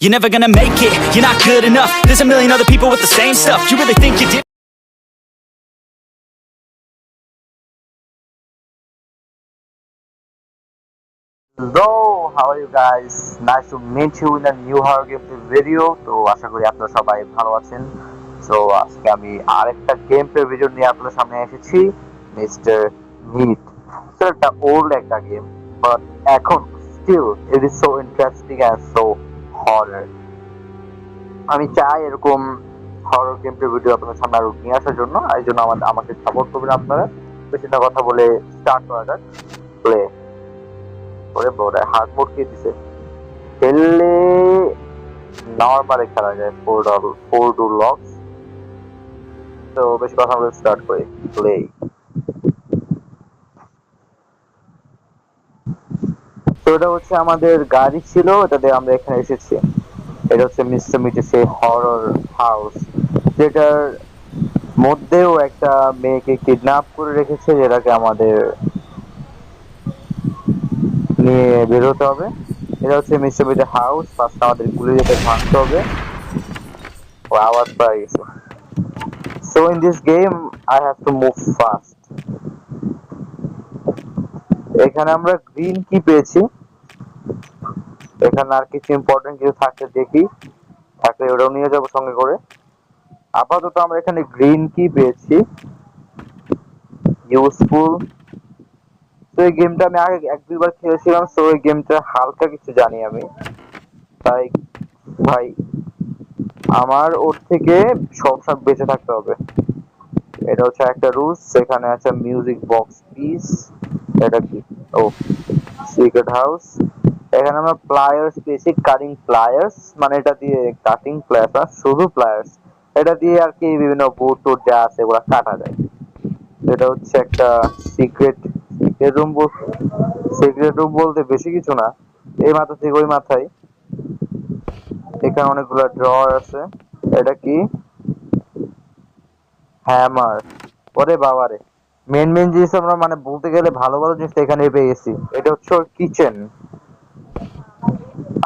You're never gonna make it, you're not good enough. There's a million other people with the same stuff. You really think you did? Hello, how are you guys? Nice to meet you in a new horror gameplay video. তো আশা করি আপনারা সবাই ভালো আছেন। So আজকে আমি আরেকটা gameplay video নিয়ে আপনাদের সামনে এসেছি, মিস্টার নিট। সো একটা ওল্ড একটা গেম, বাট এখন still it is so interesting and so horror. আমি চাই এরকম হরর গেমপ্লে ভিডিও আপনাদের সামনে আরো নিয়ে আসার জন্য, এই জন্য আমাকে সাপোর্ট করবেন আপনারা। বেশি না কথা বলে স্টার্ট করা যাক। প্লে ওরে বড় হার্ড মোড কে দিছে, খেললে নরমালে খেলা যায় ফোর ডোর লকস। তো বেশি কথা বলে স্টার্ট করি। প্লে। তো এটা হচ্ছে আমাদের গাড়ি ছিল, এটাতে আমরা এখানে এসেছি। এটা হচ্ছে মিস্টার মিটের সেই হরর হাউস, যেটার মধ্যেও একটা মেয়েকে কিডন্যাপ করে রেখেছে, যেটাকে আমাদের নিয়ে বেরোতে হবে। এটা হচ্ছে মিস্টার মিটের হাউস। ফার্স্ট আমাদের গুলি যেতে ভাঙতে হবে। ও আওয়াজ পাওয়া গেছে। So in this game I have to move fast. এখানে আমরা গ্রিন কি পেয়েছি, এখানে আর কিছু ইম্পর্টেন্ট কিছু থাকতে দেখি, থাকলে ওটাও নিয়ে যাবো সঙ্গে করে। আপাতত আমরা এখানে গ্রিন কি পেয়েছি, ইউজফুল। তো এই গেমটা আমি আগে এক দুইবার খেলেছিলাম, সো এই গেমটা হালকা কিছু জানি আমি। তাই ভাই আমার ওর থেকে সব বেঁচে থাকতে হবে। এটা হচ্ছে একটা রুলস। এখানে আছে মিউজিক বক্স পিস। এটা কি? ও সিক্রেট হাউস। এখানে আমরা প্লায়ার্স পেয়েছি, কাটিং প্লায়ার্স, মানে এটা দিয়ে কাটিং প্লায়ার্স না, শুধু প্লায়ার্স। এটা দিয়ে আর কি বিভিন্ন বোর্ড টোড যা আছে এগুলা কাটা যায়। এটা হচ্ছে একটা secret secret room. Secret room বলতে বেশি কিছু না, এই মাথা থেকে ওই মাথায়। এখানে অনেকগুলো ড্রয়ার আছে। এটা কি? হ্যামার। ওরে বাবারে, মেন জিনিস আমরা মানে বলতে গেলে ভালো ভালো জিনিস এখানে পেয়ে গেছি। এটা হচ্ছে ওর কিচেন।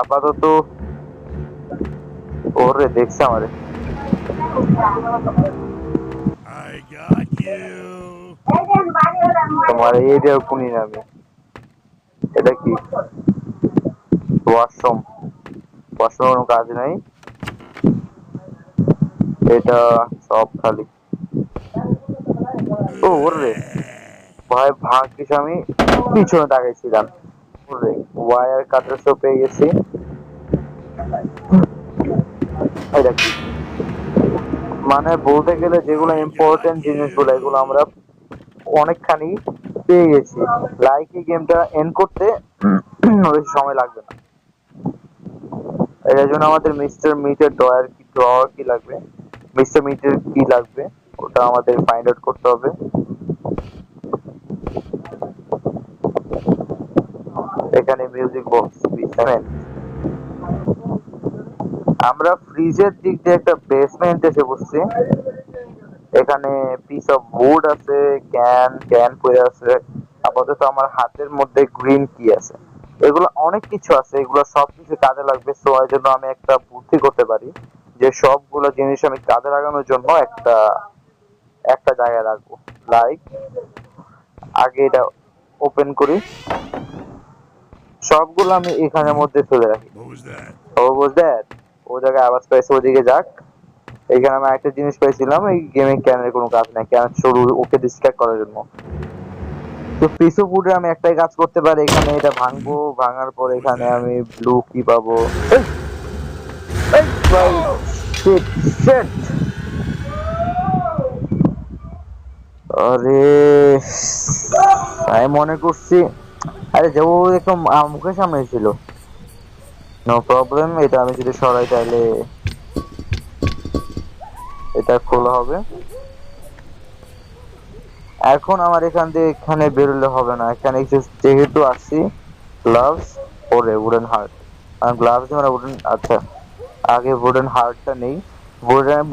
আপাতত ওরে দেখছে আমারে। তোমার এই যে কোনি নামে। এটা কি? ওয়াশরুম। ওয়াশরুম কোনো কাজ নাই, এটা সব খালি। ও ওরে ভাই, ভাগ্যিস আমি পিছনে তাকাইছিলাম। ওরে ওয়ার কাটার সব পেয়ে গেছি। এটা কি? মানে বলতে গেলে যেগুলো ইম্পর্টেন্ট জিনিসগুলো এগুলো আমরা অনেকখানি পেয়ে গেছি। লাইক এই গেমটা এন্ড করতে বেশি সময় লাগবে না। এর জন্য আমাদের মিস্টার মিটের ড্রয়ার কি লাগবে, মিস্টার মিটের কি লাগবে ওটা আমাদের ফাইন্ড আউট করতে হবে। এখানে মিউজিক বক্স বেসমেন্ট। আমরা ফ্রিজের দিক দিয়ে একটা বেসমেন্ট এসে বসছি। এখানে পিস অফ উড আছে, ক্যান পড়ে আছে। আপাতত আমার হাতের মধ্যে গ্রিন কি আছে, এগুলো অনেক কিছু আছে, এগুলো সবকিছু কাজে লাগবে। সো এর জন্য আমি একটা বুদ্ধি করতে পারি যে সবগুলো জিনিস আমি কাজে লাগানোর জন্য একটা একটা জায়গায় রাখবো। লাইক আগে এটা ওপেন করি, সবগুলো আমি এখানের মধ্যে ফেলে রাখি। ও বুঝ দ্যাট, ও জায়গায় আওয়াজ পাইছে, ওদিকে যাক। এখানে আমি একটা জিনিস পাইছিলাম, এই গেমে ক্যানের কোনো কাজ নাই, ক্যান শুরু ওকে ডিস্ট্রাক্ট করার জন্য। তো পিসো ফুডে আমি একটাই কাজ করতে পারি, এখানে এটা ভাঙবো, ভাঙার পর এখানে আমি ব্লু কি পাবো। আরে আমি মনে করছি, আরে যে ও একদম মুখের সামনে ছিল। নো প্রবলেম, এটা আমি যদি সরাই তাহলে এটা খোলা হবে। এখন আমার এখান দিয়ে এখানে বেরোলে হবে না, এখানে যেহেতু আসছি গ্লাভস পরে উডেন হার্ট, গ্লাভস মানে উডেন। আচ্ছা আগে উডেন হার্টটা নেই।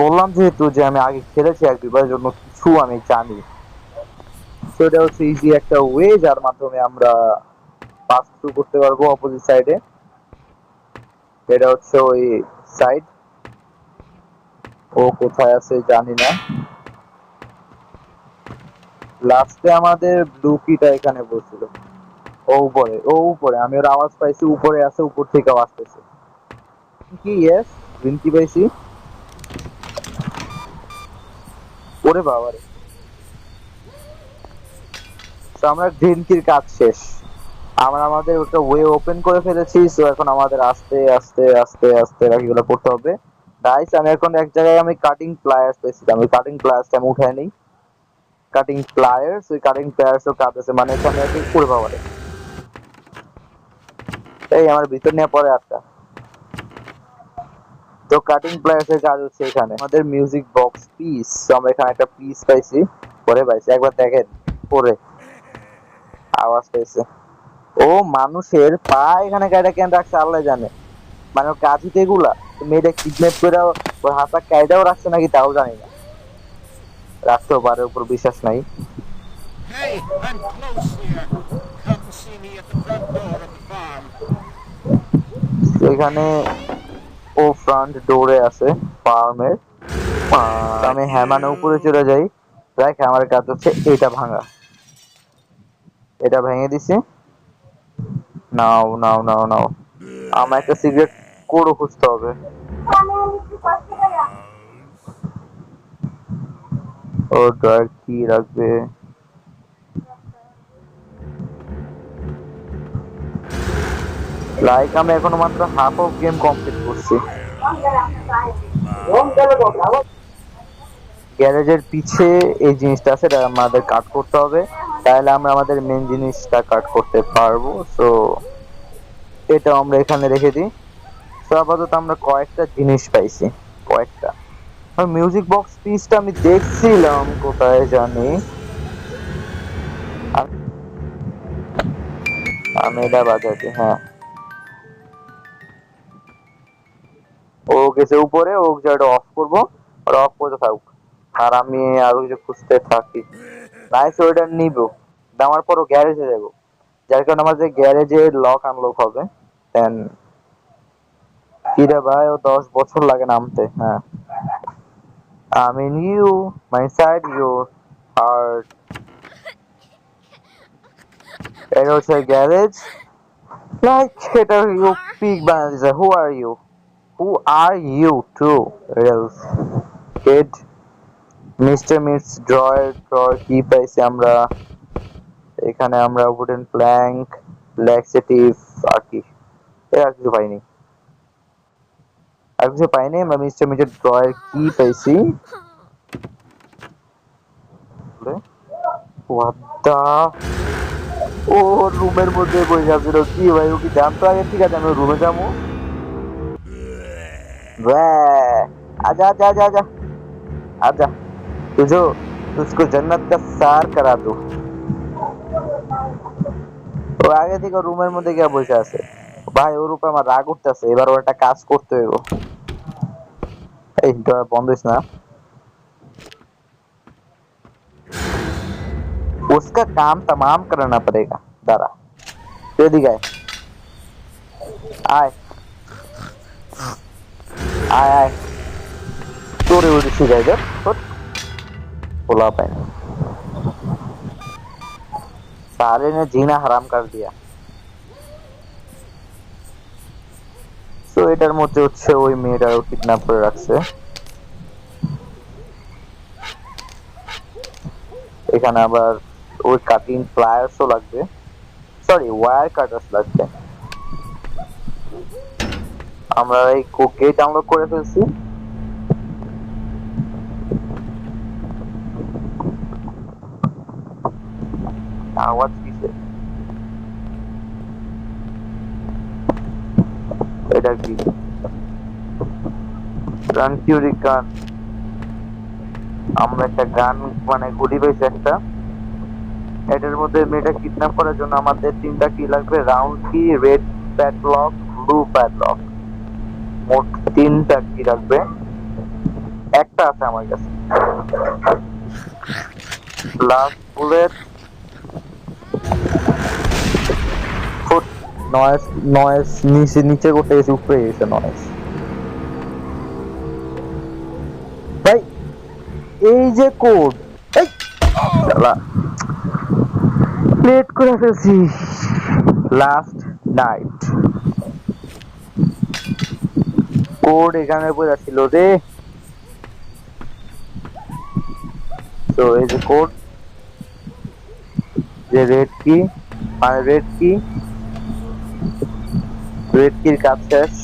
বললাম যেহেতু যে আমি আগে খেলেছি এক দুবার, জন্য কিছু আমি জানি। সেটা হচ্ছে ইজি একটা ওয়ে যার মাধ্যমে আমরা পাস থ্রু করতে পারবো অপোজিট সাইডে। এটা হচ্ছে ওই সাইড। ও কোথায় আছে জানি না। লাস্টে আমাদের ব্লু কিটা এখানে বসছিল। ও উপরে আমি ওর আওয়াজ পাইছি, উপরে আছে, উপর থেকে আওয়াজ পাইছি। কি ইয়েস গ্রিন কি পাইছি। ওরে বাবারে, তো আমরা গ্রিন কির কাজ শেষ। আমরা আমাদের ওটা ওয়ে ওপেন করে ফেলেছি। সো এখন আমাদের আস্তে আস্তে আস্তে আস্তে বাকিগুলো করতে হবে। গাইস আমি এখন এক জায়গায় আমি কাটিং প্লায়ার্স পেয়েছিলাম, ওই কাটিং প্লায়ার্সটা আমি উঠাই নেই। কাটিং প্লায়ার্স, ওই কাটিং প্লায়ার্স ও কাজ আছে, মানে এখানে আর কি করে বাবারে। এই আমার ভিতর নিয়ে পরে আটটা। তো কাটিং প্লায়ার্স এর কাজ হচ্ছে এখানে আমাদের মিউজিক বক্স পিস। আমরা এখানে একটা পিস পাইছি, পরে পাইছি, একবার দেখেন পরে আওয়াজ পাইছে। ও মানুষের পা এখানে গাড়িটা কেন রাখছে আল্লাহ জানে। মানে ওর কাজ হইতে এগুলা, মেয়েটা কিডন্যাপ করে ওর হাতা কায়দাও রাখছে নাকি তাও জানি না, রাখতেও পারে, উপর বিশ্বাস নাই। Hey, I'm close here. Come see me at the front door of the farm. তো এখানে ও ফ্রন্ট ডোরে আছে ফার্মের। আমি হ্যামানে উপরে চলে যাই। দেখ আমার কাজ হচ্ছে এটা ভাঙা, এটা ভেঙে দিছি। নাও নাও নাও নাও, আমার একটা সিগারেট কোডও খুঁজতে হবে। ও ড্রয়ার কি রাখবে। লাইক আমি এখনো মাত্র হাফ অফ গেম কমপ্লিট করছি। গ্যারেজের পিছে এই জিনিসটা আছে, এটা আমাদের কাট করতে হবে, তাহলে আমরা আমাদের মেন জিনিসটা কাট করতে পারবো। সো এটা আমরা এখানে রেখে দিই। তো আপাতত আমরা কয়েকটা জিনিস পাইছি, কয়েকটা। মিউজিক বক্স পিসটা আমি দেখছিলাম কোথায় জানি। আমি এটা বাজাচ্ছি, হ্যাঁ ও গেছে উপরে, ও যেটা অফ করবো, ওটা অফ করতে থাকুক আর আমি আরো কিছু খুঁজতে থাকি। নাইস, ওইটা নিব, নেওয়ার পর ও গ্যারেজে যাবো, যার কারণে আমার যে গ্যারেজে লক আনলক হবে। দেন কি রে ভাই, ও 10 বছর লাগে নামতে। হ্যাঁ I'm in you, my inside your heart. এটা হচ্ছে গ্যারেজ। লাইক এটা ইউ পিক বানাতে দিছে। Who are you? Who are you too? Reals kid. Mister meets drawer কি পাইছি আমরা এখানে। আমরা উডেন প্ল্যাঙ্ক, ল্যাক্সেটিভ, আর কি আর কিছু পাইনি, আর কিছু পাইনি। আমরা মিস্টার মিটের ড্রয়ার কি পাইছি। What the? ও রুমের মধ্যে বসে আছিল কি ভাই, ও কি জানতো আগে? ঠিক আছে আমি রুমে যাবো। आजा आजा आजा आजा आजा, तुझो तुझको जन्नत का सार करा दूं। ও আগে থেকে রুমের মধ্যে গিয়ে বসে আছে। ভাই ওর উপর আমার রাগ উঠতেছে, এবার ওর একটা কাজ করতে হইব। এই বন্ধ হইস না। उसका काम तमाम करना पड़ेगा। दारा এদিকে আয় आय आय তোরে ওরে শিখাই দে बोला पाए सारे ने जीना हराम कर दिया। তো এটার মধ্যে হচ্ছে ওই মেয়েটাও কিডন্যাপ করে রাখছে। এখানে আবার ওই কাটিং প্লায়ার্সও লাগবে, সরি ওয়্যার কাটার্স লাগবে। আমরা এই গেট আনলক করে ফেলছি। আওয়াজ কিসে? এটা কি? গান কিউরি গান। আমরা একটা গান মানে গুলি পেয়েছি একটা। এটার মধ্যে মেয়েটা কিডন্যাপ করার জন্য আমাদের 3টা কি লাগবে, রাউন্ড কি, রেড প্যাডলক, ব্লু প্যাডলক, মোট 3টা কি লাগবে। একটা আছে আমার কাছে, last bullet, foot noise noise নিচে নিচে করতে গেছে, উপরে গেছে নয়েজ। ভাই এই যে কোড, এই শালা লেট করে ফেলছি। লাস্ট নাইট কোড এখানে পড়ে ছিল রে। তো এই যে কোড, যে রেড কি মানে রেড কির কাজ শেষ।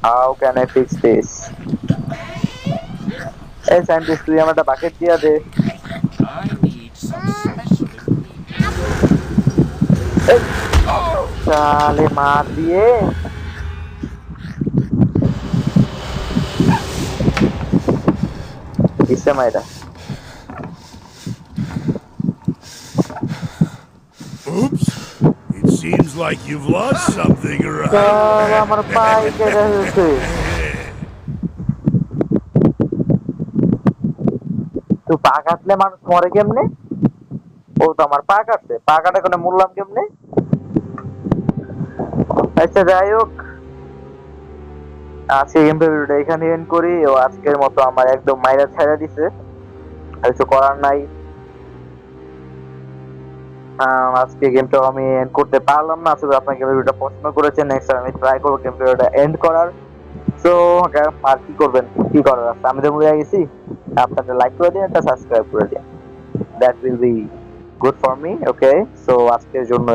How can I fix this? এই সায়েন্টিস্ট তুই আমার একটা বাকেট দিয়া দে। I need some special ingredients. এই শালে মার দিয়ে দিছে মাইরা। Oops. It seems like you've lost something around. শালা আমার পায়ে কেটে ফেলছে। তো পা কাটলে মানুষ মরে কেমনে? ও তো আমার পা কাটছে, পা কাটা কোনো মরলাম কেমনে? আচ্ছা যাই হোক, আজকে গেম ভিডিওটা এখানে এন্ড করি। ও আজকের মতো আমার একদম মাইরা ছাইরা দিছে, আর কিছু করার নাই। আজকে গেমটা আমি এন্ড করতে পারলাম না। আসলে আপনার গেম ভিডিওটা পছন্দ করেছেন, নেক্সট টাইম আমি ট্রাই করবো গেম ভিডিওটা এন্ড করার। সো আর কি করবেন, কি করার আছে, আমি তো বুঝে গেছি। আপনারা লাইক করে দিন, একটা সাবস্ক্রাইব করে দিন, that will be good for me. Okay, so আজকের জন্য